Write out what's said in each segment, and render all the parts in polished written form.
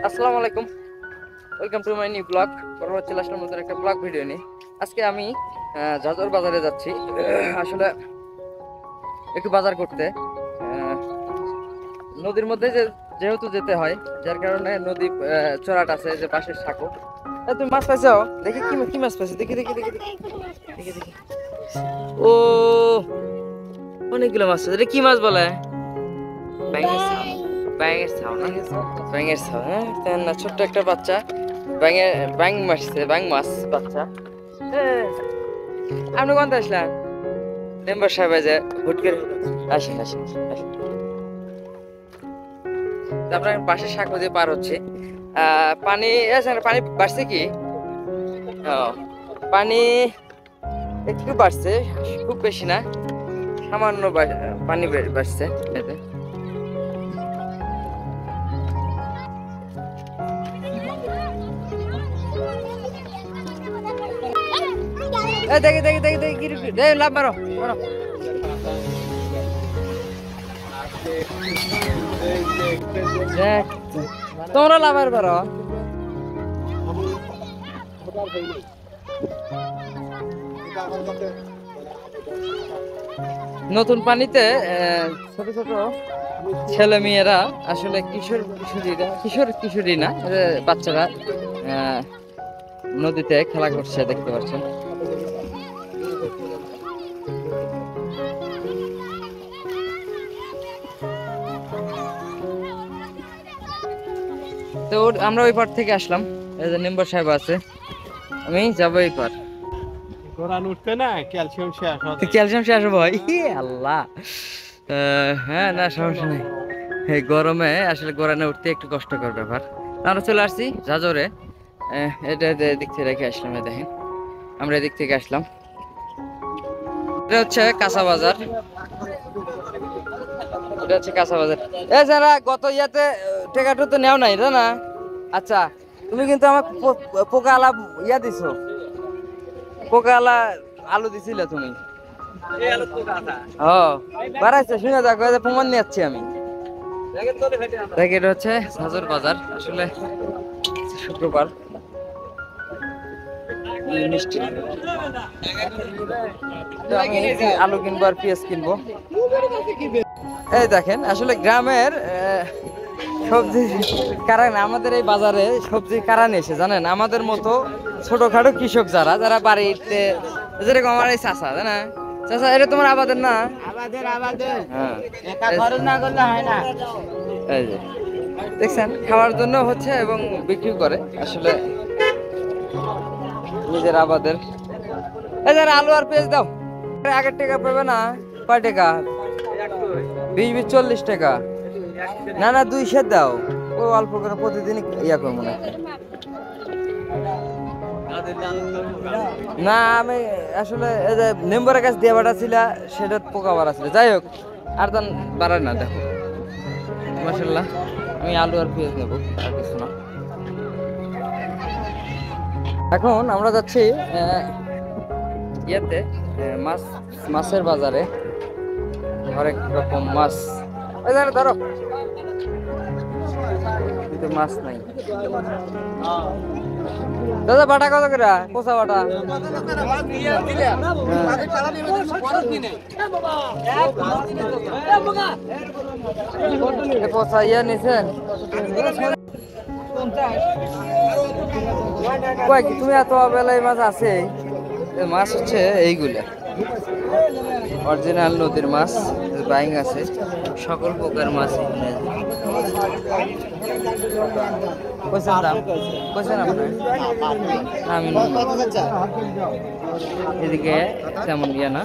আসসালামু আলাইকুম, welcome to my new blog. পরবর্তী চলে আসলাম নতুন একটা ব্লগ ভিডিও নিয়ে। আজকে আমি জাজর বাজারে যাচ্ছি। আসলে একটু বাজার করতে। নদীর মধ্যে যেহেতু যেতে হয়, যার কারণে নদী চড়াট আছে যে পাশের সাঁকো। তুমি মাছ পাইছো? দেখি কি কি মাছ পাইছো, দেখি দেখি দেখি দেখি দেখি দেখি। ও, অনেকগুলো মাছ। এটা কি মাছ বলে? ব্যাঙের ছাও। ব্যাঙের ছাও না? ব্যাঙের ছাও, হ্যাঁ। না, ছোট্ট একটা বাচ্চা ব্যাং মারছে, ব্যাং মাছ বাচ্চা। আপনি কোনটা আসলেন? মেম্বার সাহেব যে হুট করে আসেন আসেন আসেন। তারপরে আমি পাশের সাঁকো দিয়ে পার হচ্ছে। পানি পানি বাড়ছে কি? ও, পানি একটু বাড়ছে, খুব বেশি না, সামান্য পানি বাড়ছে এতে। দেখি দেখি দেখি দেখি দেখি লাভ মারো মারো। দেখ, তোমরা লাভার পারো। নতুন পানিতে ছোট ছোট ছেলে মেয়েরা, আসলে কিশোর কিশোরী না, বাচ্চারা নদীতে খেলা করছে, দেখতে পাচ্ছেন। তো আমরা ওই পার থেকে আসলাম। এই যে মেম্বার সাহেব আছে, আমি যাবো এই পার। উঠতে না ক্যালসিয়াম শেষ ক্যালসিয়াম শেষ হবে ভাই, আল্লাহ। হ্যাঁ, না সমস্যা নেই। এই গরমে আসলে গোরানে উঠতে একটু কষ্টকর ব্যাপার। আমরা চলে আসছি জাজরে। এটা এদিক থেকে রেখে আসলাম। দেখেন, আমরা এদিক থেকে আসলাম। এটা হচ্ছে কাঁচা বাজার। এটা হচ্ছে কাঁচা বাজার। এ যারা গত ইয়াতে টেকাটো তো নেও নাই, না? আচ্ছা, তুমি কিন্তু আমার পোকা আলা ইয়া দিছো, পোকা আলা আলু দিছিলে তুমি। বাড়াইছে, শুনে দেখো, প্রমাণ নিয়ে যাচ্ছি আমি। দেখ, এটা হচ্ছে হাজর বাজার। আসলে শুক্রবার মিষ্টি। তো আমি আলু কিনবো আর পেঁয়াজ কিনবো। এই দেখেন, আসলে গ্রামের সবজি কারণ আমাদের এই বাজারে সবজি কারণ এসে জানেন, আমাদের মতো ছোটখাটো কৃষক যারা যারা বাড়িতে, যেরকম আমার এই চাষা, জানা চাষা, এটা তোমার আবাদের না? হ্যাঁ, এই যে দেখছেন, খাওয়ার জন্য হচ্ছে এবং বিক্রি করে আসলে নিজের আবাদের। এই যারা আলু আর পেঁয়াজ দাও, আগের টাকা পাবে না? কয় টাকা? 20 40 টাকা। না না, 200 দাও। ও অল্প করে প্রতিদিন ইয়া করবো না। না, আমি আসলে এই যে মেম্বারের কাছে দিয়ে বাড়াছিল, সেটা পোকা বাড়া ছিল। যাই হোক, আর দান বাড়ায় না। দেখো মাশাআল্লাহ, আমি আলু আর পেঁয়াজ নেবো, আর কিছু না। এখন আমরা যাচ্ছি ইয়েতে, মাছের বাজারে। হরেক রকম মাছ, এই ধরো, কিন্তু মাছ নাই। দাদা, বাটা কত করে? কোসা বাটা কোসা ইয়া নিছেন? তুমি এত বেলায় মাছ আছে? মাছ হচ্ছে এইগুলা অরিজিনাল নদীর মাছ, বাইং আছে, সকল প্রকার মাছ এখানে। এদিকে তেমন ইয়ে না।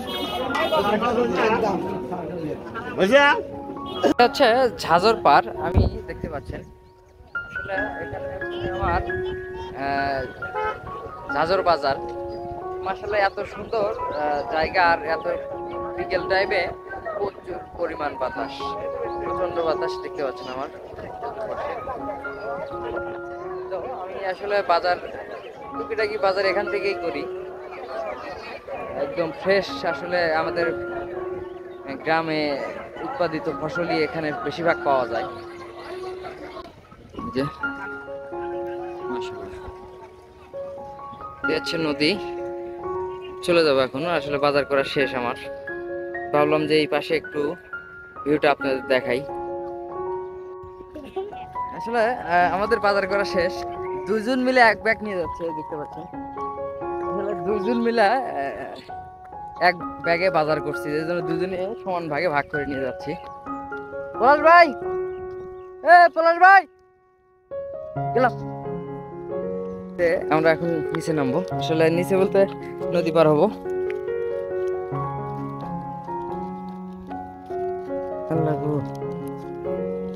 হচ্ছে ঝাজর পার, আমি দেখতে পাচ্ছেন। আসলে এখানে আমার ঝাজর বাজার। মাশাআল্লাহ, এত সুন্দর জায়গা, আর এত বিকেল টাইমে প্রচুর পরিমাণ বাতাস, প্রচন্ড বাতাস দেখতে পাচ্ছেন আমার। তো আমি আসলে বাজার, টুকিটাকি বাজার এখান থেকেই করি, একদম ফ্রেশ। আসলে আমাদের গ্রামে উৎপাদিত ফসলই এখানে বেশিরভাগ পাওয়া যায়। যে হচ্ছে নদী, চলে যাবো এখন। আসলে বাজার করা শেষ আমার, ভাবলাম যে এই পাশে একটু ভিউটা আপনাদের দেখাই। আসলে আমাদের বাজার করা শেষ, দুজন মিলে এক ব্যাগ নিয়ে যাচ্ছে, দেখতে পাচ্ছেন। আসলে দুজন মিলে এক ব্যাগে বাজার করছি, এই জন্য দুজনে সমান ভাগে ভাগ করে নিয়ে যাচ্ছি। পলাশ ভাই, পলাশ ভাই, গেলাম। আমরা এখন নিচে নামবো, আসলে নিচে বলতে নদী পার হবো। আল্লাহ গো,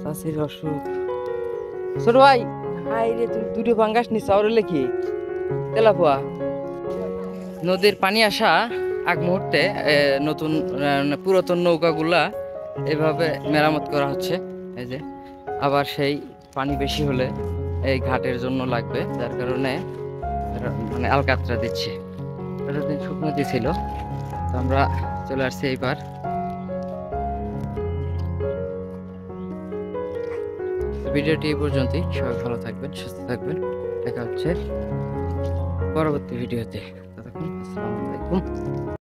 চাষির অসুখ। ছোট ভাই, হাই রে, তুমি দুটো পাঙ্গাস নিচ্ছ, আর কি তেলাপুয়া। নদীর পানি আসা আগ মুহূর্তে নতুন পুরাতন নৌকাগুলা এভাবে মেরামত করা হচ্ছে। এই যে আবার সেই পানি বেশি হলে এই ঘাটের জন্য লাগবে, যার কারণে মানে আলকাতরা দিচ্ছে। এতদিন শুকনো ছিল, তো আমরা চলে আসছি এইবার। ভিডিওটি এই পর্যন্তই, সবাই ভালো থাকবেন, সুস্থ থাকবেন, দেখা হচ্ছে পরবর্তী ভিডিওতে। ততক্ষণ আসসালামু আলাইকুম।